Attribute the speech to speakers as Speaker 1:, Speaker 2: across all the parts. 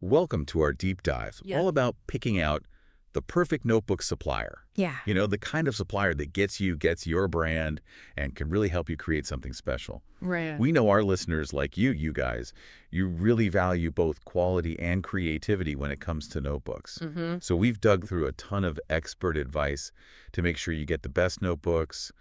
Speaker 1: Welcome to our deep dive,
Speaker 2: Yeah.
Speaker 1: all about picking out the perfect notebook supplier.
Speaker 2: Yeah.
Speaker 1: You know, the kind of supplier that gets your brand, and can really help you create something special.
Speaker 2: Right.
Speaker 1: We know our listeners like you guys, you really value both quality and creativity when it comes to notebooks.
Speaker 2: Mm-hmm.
Speaker 1: So we've dug through a ton of expert advice to make sure you get the best notebooks,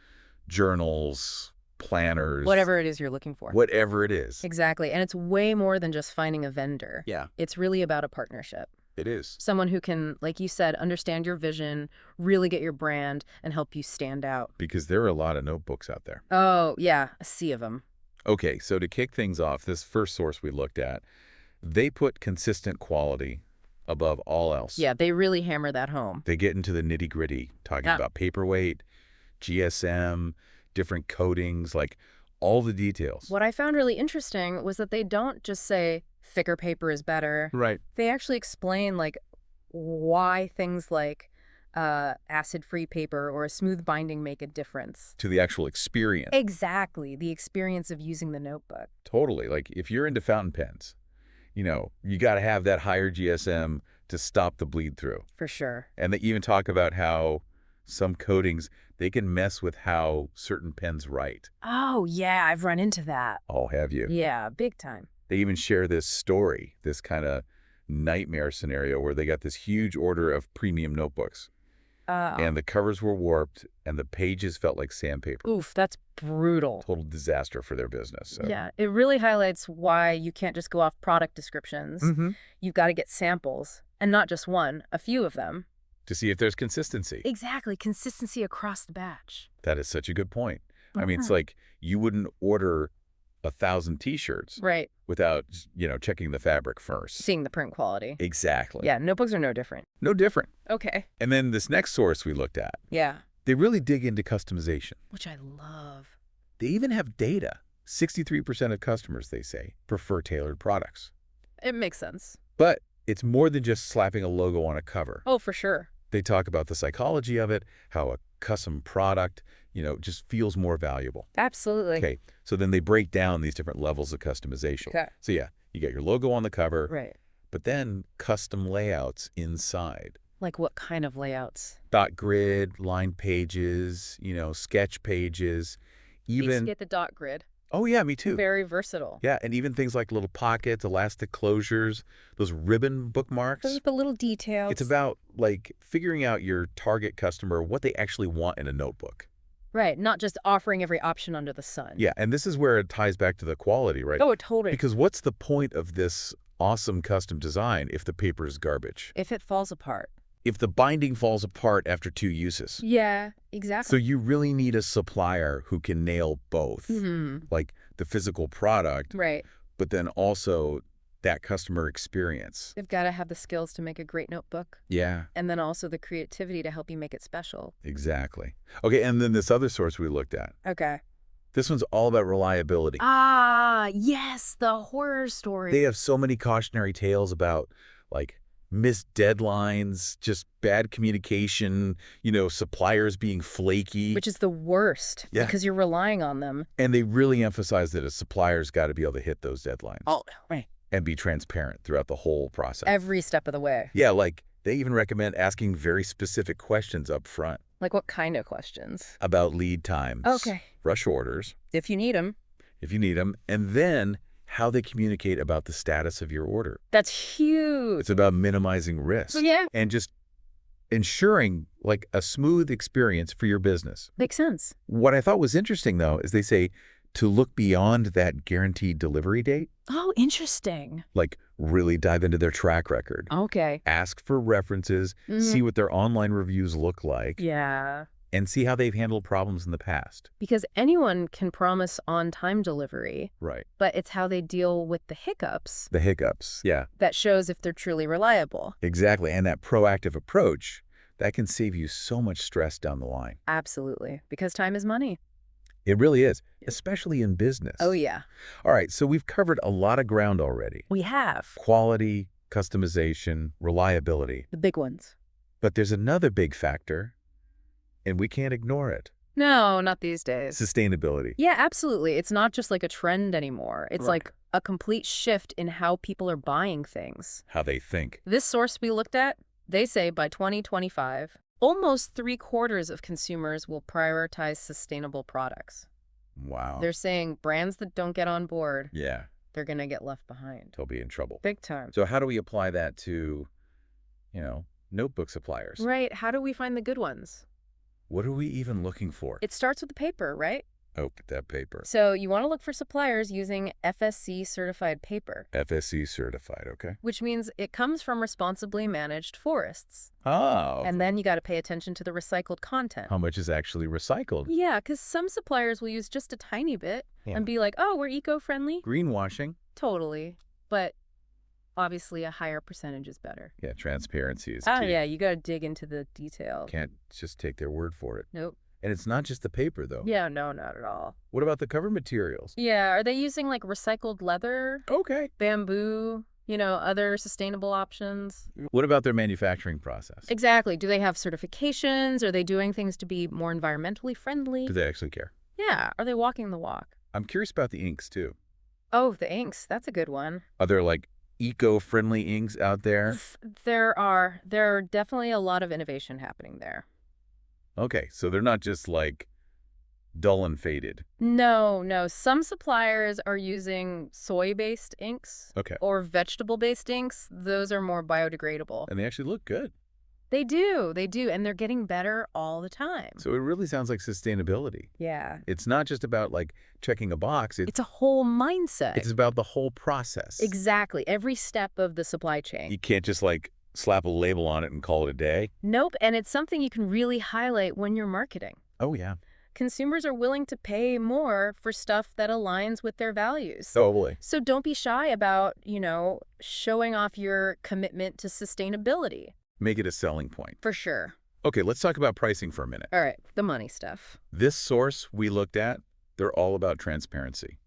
Speaker 1: journals, planners,
Speaker 2: Whatever it is you're looking for.
Speaker 1: whatever it is.
Speaker 2: Exactly. And it's way more than just finding a vendor.
Speaker 1: Yeah,
Speaker 2: It's really about a partnership.
Speaker 1: it is.
Speaker 2: Someone who can, like you said, understand your vision, really get your brand, and help you stand out.
Speaker 1: Because there are a lot of notebooks out there.
Speaker 2: Oh, yeah, a sea of them.
Speaker 1: Okay, so to kick things off, this first source we looked at, they put consistent quality above all else.
Speaker 2: Yeah, they really hammer that home.
Speaker 1: They get into the nitty-gritty, talking
Speaker 2: Yeah.
Speaker 1: about paperweight, GSM, different coatings, like all the details.
Speaker 2: What I found really interesting was that they don't just say thicker paper is better.
Speaker 1: Right.
Speaker 2: They actually explain, like, why things like acid-free paper or a smooth binding make a difference.
Speaker 1: To the actual experience.
Speaker 2: Exactly, the experience of using the notebook.
Speaker 1: Totally. Like if you're into fountain pens, you got to have that higher GSM to stop the bleed through.
Speaker 2: For sure.
Speaker 1: And they even talk about how some coatings, they can mess with how certain pens write.
Speaker 2: Oh, yeah, I've run into that.
Speaker 1: Oh, have you?
Speaker 2: Yeah, big time.
Speaker 1: They even share this story, this kind of nightmare scenario where they got this huge order of premium notebooks. And the covers were warped and the pages felt like sandpaper.
Speaker 2: Oof, that's brutal.
Speaker 1: Total disaster for their business. So.
Speaker 2: Yeah, it really highlights why you can't just go off product descriptions.
Speaker 1: Mm-hmm.
Speaker 2: You've got to get samples, and not just one, a few of them.
Speaker 1: To see if there's consistency.
Speaker 2: Exactly, consistency across the batch.
Speaker 1: That is such a good point. I mean, it's
Speaker 2: Mhm.
Speaker 1: like you wouldn't order 1,000 T-shirts
Speaker 2: Right,
Speaker 1: without, checking the fabric first.
Speaker 2: seeing the print quality.
Speaker 1: Exactly.
Speaker 2: Yeah, notebooks are no different.
Speaker 1: No different.
Speaker 2: Okay.
Speaker 1: And then this next source we looked at,
Speaker 2: Yeah,
Speaker 1: they really dig into customization.
Speaker 2: which I love.
Speaker 1: They even have data. 63% of customers, they say, prefer tailored products.
Speaker 2: It makes sense.
Speaker 1: But it's more than just slapping a logo on a cover.
Speaker 2: Oh, for sure.
Speaker 1: They talk about the psychology of it, how a custom product, just feels more valuable.
Speaker 2: Absolutely.
Speaker 1: Okay, so then they break down these different levels of customization.
Speaker 2: Okay.
Speaker 1: So yeah, you get your logo on the cover,
Speaker 2: Right.
Speaker 1: but then custom layouts inside.
Speaker 2: Like what kind of layouts?
Speaker 1: Dot grid, line pages, sketch pages, even...
Speaker 2: Get the dot grid.
Speaker 1: Oh yeah, me too.
Speaker 2: Very versatile.
Speaker 1: Yeah, and even things like little pockets, elastic closures, those ribbon bookmarks.
Speaker 2: Those are the little details.
Speaker 1: It's about, figuring out your target customer, what they actually want in a notebook.
Speaker 2: Right, not just offering every option under the sun.
Speaker 1: Yeah, and this is where it ties back to the quality, right?
Speaker 2: Oh, totally.
Speaker 1: Because what's the point of this awesome custom design if the paper is garbage?
Speaker 2: If it falls apart.
Speaker 1: If the binding falls apart after 2 uses?
Speaker 2: Yeah, exactly.
Speaker 1: So you really need a supplier who can nail both, like the physical product,
Speaker 2: Right.
Speaker 1: but then also that customer experience.
Speaker 2: They've got to have the skills to make a great notebook,
Speaker 1: Yeah,
Speaker 2: and then also the creativity to help you make it special.
Speaker 1: exactly. Okay, and then this other source we looked at,
Speaker 2: Okay.
Speaker 1: this one's all about reliability.
Speaker 2: Ah, yes, the horror story.
Speaker 1: They have so many cautionary tales about, missed deadlines, just bad communication, suppliers being flaky.
Speaker 2: Which is the worst,
Speaker 1: Yeah.
Speaker 2: because you're relying on them.
Speaker 1: And they really emphasize that a supplier's got to be able to hit those deadlines.
Speaker 2: Oh, right.
Speaker 1: And be transparent throughout the whole process.
Speaker 2: Every step of the way.
Speaker 1: Yeah, they even recommend asking very specific questions up front
Speaker 2: Like what kind of questions?
Speaker 1: about lead times,
Speaker 2: Okay.
Speaker 1: rush orders,
Speaker 2: If you need them.
Speaker 1: if you need them, and then how they communicate about the status of your order.
Speaker 2: That's huge.
Speaker 1: It's about minimizing risk.
Speaker 2: Yeah.
Speaker 1: And just ensuring a smooth experience for your business.
Speaker 2: Makes sense.
Speaker 1: What I thought was interesting, though, is they say to look beyond that guaranteed delivery date,
Speaker 2: Oh, interesting.
Speaker 1: really dive into their track record.
Speaker 2: Okay.
Speaker 1: Ask for references, see what their online reviews look like,
Speaker 2: Yeah.
Speaker 1: and see how they've handled problems in the past.
Speaker 2: Because anyone can promise on-time delivery,
Speaker 1: Right.
Speaker 2: but it's how they deal with the hiccups
Speaker 1: The hiccups. Yeah,
Speaker 2: that shows if they're truly reliable.
Speaker 1: exactly. And that proactive approach, that can save you so much stress down the line.
Speaker 2: Absolutely. Because time is money.
Speaker 1: It really is, especially in business.
Speaker 2: Oh, yeah.
Speaker 1: All right, so we've covered a lot of ground already.
Speaker 2: We have.
Speaker 1: Quality, customization, reliability.
Speaker 2: The big ones.
Speaker 1: But there's another big factor, and we can't ignore it.
Speaker 2: No, not these days.
Speaker 1: Sustainability.
Speaker 2: Yeah, absolutely. It's not just like a trend anymore. It's
Speaker 1: Right.
Speaker 2: like a complete shift in how people are buying things.
Speaker 1: How they think.
Speaker 2: This source we looked at, they say by 2025, almost 3/4 of consumers will prioritize sustainable products.
Speaker 1: Wow.
Speaker 2: They're saying brands that don't get on board,
Speaker 1: Yeah,
Speaker 2: they're going to get left behind.
Speaker 1: they'll be in trouble.
Speaker 2: Big time.
Speaker 1: So how do we apply that to, notebook suppliers?
Speaker 2: Right. How do we find the good ones?
Speaker 1: What are we even looking for?
Speaker 2: It starts with the paper, right?
Speaker 1: Oh, get that paper.
Speaker 2: So you want to look for suppliers using FSC certified paper,
Speaker 1: FSC certified, okay.
Speaker 2: which means it comes from responsibly managed forests.
Speaker 1: Oh.
Speaker 2: And then you got to pay attention to the recycled content.
Speaker 1: How much is actually recycled?
Speaker 2: Yeah, because some suppliers will use just a tiny bit
Speaker 1: Yeah.
Speaker 2: and be like, oh, we're eco-friendly.
Speaker 1: Greenwashing.
Speaker 2: Totally. But obviously a higher percentage is better.
Speaker 1: Yeah, transparency is
Speaker 2: Oh,
Speaker 1: key.
Speaker 2: yeah, you got to dig into the detail.
Speaker 1: Can't just take their word for it.
Speaker 2: Nope.
Speaker 1: And it's not just the paper, though.
Speaker 2: Yeah, no, not at all.
Speaker 1: What about the cover materials?
Speaker 2: Yeah, are they using like recycled leather,
Speaker 1: Okay.
Speaker 2: bamboo, other sustainable options?
Speaker 1: What about their manufacturing process?
Speaker 2: Exactly. Do they have certifications? Are they doing things to be more environmentally friendly?
Speaker 1: Do they actually care?
Speaker 2: Yeah. Are they walking the walk?
Speaker 1: I'm curious about the inks, too.
Speaker 2: Oh, the inks. That's a good one.
Speaker 1: Are there, eco-friendly inks out there?
Speaker 2: There are definitely a lot of innovation happening there.
Speaker 1: Okay, so they're not just, dull and faded.
Speaker 2: No. Some suppliers are using soy-based inks.
Speaker 1: Okay.
Speaker 2: Or vegetable-based inks. Those are more biodegradable.
Speaker 1: And they actually look good.
Speaker 2: They do. And they're getting better all the time.
Speaker 1: So it really sounds like sustainability.
Speaker 2: Yeah.
Speaker 1: It's not just about, checking a box.
Speaker 2: It's a whole mindset.
Speaker 1: It's about the whole process.
Speaker 2: Exactly. Every step of the supply chain.
Speaker 1: You can't just, slap a label on it and call it a day.
Speaker 2: Nope. And it's something you can really highlight when you're marketing.
Speaker 1: Oh, yeah.
Speaker 2: Consumers are willing to pay more for stuff that aligns with their values.
Speaker 1: Totally.
Speaker 2: So don't be shy about, showing off your commitment to sustainability.
Speaker 1: Make it a selling point.
Speaker 2: For sure.
Speaker 1: Okay, let's talk about pricing for a minute.
Speaker 2: All right. The money stuff.
Speaker 1: This source we looked at, they're all about transparency.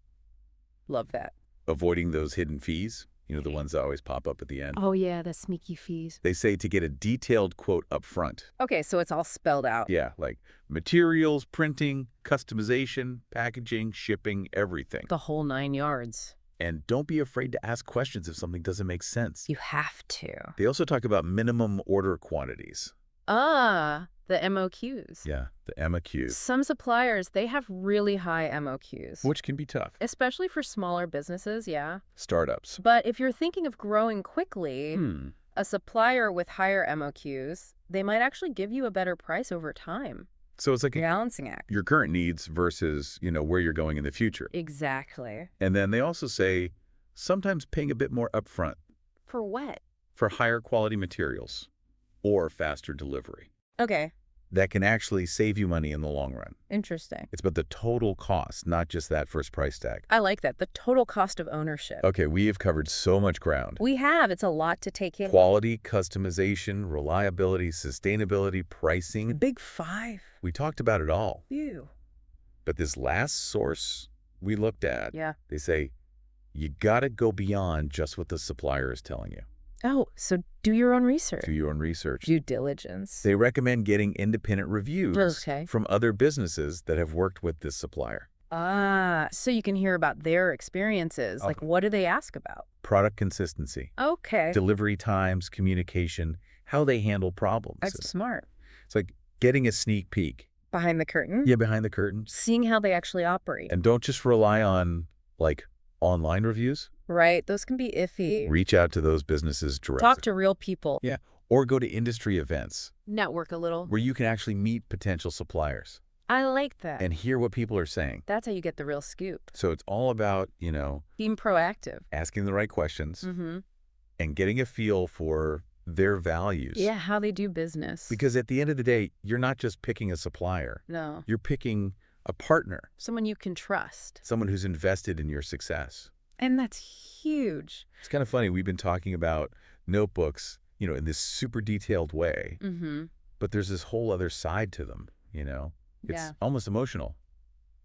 Speaker 2: Love that.
Speaker 1: Avoiding those hidden fees, the ones that always pop up at the end.
Speaker 2: Oh, yeah. The sneaky fees.
Speaker 1: They say to get a detailed quote up front.
Speaker 2: Okay. So it's all spelled out.
Speaker 1: Yeah, like materials, printing, customization, packaging, shipping, everything.
Speaker 2: The whole 9 yards.
Speaker 1: And don't be afraid to ask questions if something doesn't make sense.
Speaker 2: You have to.
Speaker 1: They also talk about minimum order quantities.
Speaker 2: The MOQs.
Speaker 1: Yeah, the MOQs.
Speaker 2: Some suppliers, they have really high MOQs.
Speaker 1: Which can be tough.
Speaker 2: Especially for smaller businesses, yeah.
Speaker 1: Startups.
Speaker 2: But if you're thinking of growing quickly, a supplier with higher MOQs, they might actually give you a better price over time.
Speaker 1: So it's like a
Speaker 2: balancing act.
Speaker 1: Your current needs versus, where you're going in the future.
Speaker 2: Exactly.
Speaker 1: And then they also say sometimes paying a bit more upfront.
Speaker 2: For what?
Speaker 1: For higher quality materials or faster delivery.
Speaker 2: Okay.
Speaker 1: That can actually save you money in the long run.
Speaker 2: Interesting.
Speaker 1: It's about the total cost, not just that first price tag.
Speaker 2: I like that. The total cost of ownership.
Speaker 1: Okay, we have covered so much ground.
Speaker 2: We have. It's a lot to take in.
Speaker 1: Quality, customization, reliability, sustainability, pricing.
Speaker 2: The big five.
Speaker 1: We talked about it all.
Speaker 2: Phew.
Speaker 1: But this last source we looked at,
Speaker 2: Yeah.
Speaker 1: they say, you got to go beyond just what the supplier is telling you.
Speaker 2: Oh, so do your own research.
Speaker 1: Do your own research.
Speaker 2: Due diligence.
Speaker 1: They recommend getting independent reviews
Speaker 2: Okay.
Speaker 1: from other businesses that have worked with this supplier.
Speaker 2: So you can hear about their experiences. Like, what do they ask about?
Speaker 1: Product consistency,
Speaker 2: Okay.
Speaker 1: delivery times, communication, how they handle problems.
Speaker 2: That's smart.
Speaker 1: It's like getting a sneak peek.
Speaker 2: Behind the curtain?
Speaker 1: Yeah, behind the curtain.
Speaker 2: Seeing how they actually operate.
Speaker 1: And don't just rely on, online reviews.
Speaker 2: Right. Those can be iffy.
Speaker 1: Reach out to those businesses directly.
Speaker 2: Talk to real people.
Speaker 1: Yeah. Or go to industry events
Speaker 2: Network a little.
Speaker 1: where you can actually meet potential suppliers
Speaker 2: I like that.
Speaker 1: and hear what people are saying.
Speaker 2: That's how you get the real scoop.
Speaker 1: So it's all about,
Speaker 2: Being proactive.
Speaker 1: asking the right questions
Speaker 2: Mm-hmm.
Speaker 1: and getting a feel for their values.
Speaker 2: Yeah, how they do business.
Speaker 1: Because at the end of the day, you're not just picking a supplier.
Speaker 2: No.
Speaker 1: You're picking a partner,
Speaker 2: Someone you can trust.
Speaker 1: someone who's invested in your success.
Speaker 2: And that's huge.
Speaker 1: It's kind of funny. We've been talking about notebooks, in this super detailed way,
Speaker 2: Mm-hmm.
Speaker 1: but there's this whole other side to them, It's
Speaker 2: Yeah.
Speaker 1: almost emotional.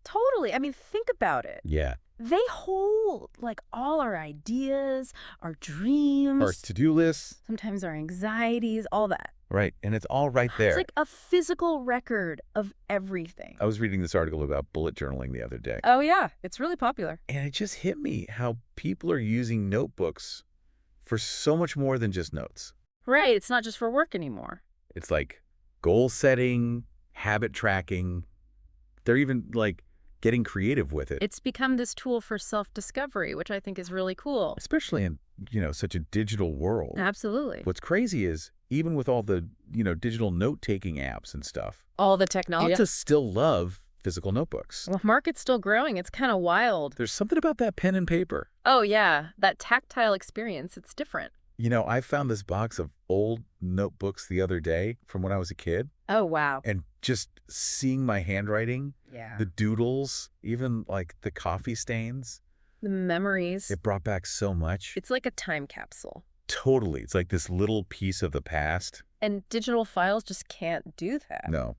Speaker 2: Totally. I mean, think about it.
Speaker 1: Yeah.
Speaker 2: They hold all our ideas, our dreams,
Speaker 1: Our to-do lists.
Speaker 2: sometimes our anxieties, all that.
Speaker 1: Right, and it's all right
Speaker 2: It's
Speaker 1: there.
Speaker 2: like a physical record of everything.
Speaker 1: I was reading this article about bullet journaling the other day,
Speaker 2: Oh, yeah. It's really popular.
Speaker 1: and it just hit me how people are using notebooks for so much more than just notes.
Speaker 2: Right. It's not just for work anymore.
Speaker 1: It's like goal setting, habit tracking. They're even like getting creative with it,
Speaker 2: It's become this tool for self-discovery, which I think is really cool.
Speaker 1: especially in, such a digital world.
Speaker 2: Absolutely.
Speaker 1: What's crazy is even with all the, digital note-taking apps and stuff,
Speaker 2: All the technology.
Speaker 1: lots of still love physical notebooks.
Speaker 2: Well, market's still growing. It's kind of wild.
Speaker 1: There's something about that pen and paper.
Speaker 2: Oh, yeah. That tactile experience, it's different.
Speaker 1: I found this box of old notebooks the other day from when I was a kid,
Speaker 2: Oh, wow.
Speaker 1: and just seeing my handwriting,
Speaker 2: Yeah.
Speaker 1: the doodles, even like the coffee stains,
Speaker 2: The memories.
Speaker 1: it brought back so much.
Speaker 2: It's like a time capsule.
Speaker 1: Totally. It's like this little piece of the past.
Speaker 2: And digital files just can't do that.
Speaker 1: No,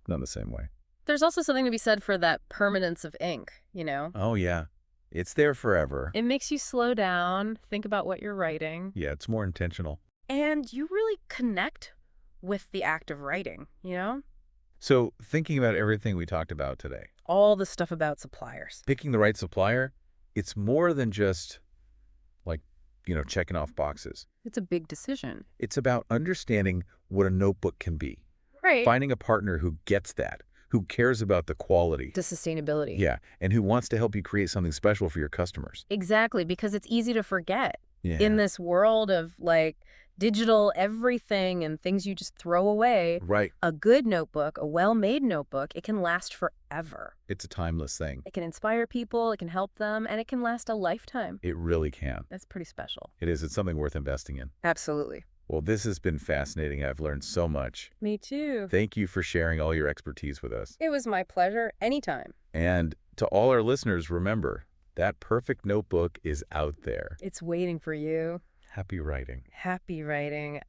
Speaker 1: not the same way.
Speaker 2: There's also something to be said for that permanence of ink, you know?
Speaker 1: Oh, yeah. It's there forever.
Speaker 2: It makes you slow down, think about what you're writing,
Speaker 1: Yeah, it's more intentional.
Speaker 2: and you really connect with the act of writing, you know?
Speaker 1: So thinking about everything we talked about today,
Speaker 2: All the stuff about suppliers.
Speaker 1: picking the right supplier, it's more than just like, checking off boxes.
Speaker 2: It's a big decision.
Speaker 1: It's about understanding what a notebook can be.
Speaker 2: Right.
Speaker 1: Finding a partner who gets that, who cares about the quality.
Speaker 2: To sustainability.
Speaker 1: Yeah, and who wants to help you create something special for your customers.
Speaker 2: Exactly, because it's easy to forget.
Speaker 1: Yeah.
Speaker 2: In this world of like digital everything and things you just throw away,
Speaker 1: Right.
Speaker 2: a good notebook, a well-made notebook, it can last forever.
Speaker 1: It's a timeless thing.
Speaker 2: It can inspire people, it can help them, and it can last a lifetime.
Speaker 1: It really can.
Speaker 2: That's pretty special.
Speaker 1: It is. It's something worth investing in.
Speaker 2: Absolutely.
Speaker 1: Well, this has been fascinating. I've learned so much.
Speaker 2: Me too.
Speaker 1: Thank you for sharing all your expertise with us.
Speaker 2: It was my pleasure. Anytime.
Speaker 1: And to all our listeners, remember, that perfect notebook is out there.
Speaker 2: It's waiting for you.
Speaker 1: Happy writing.
Speaker 2: Happy writing.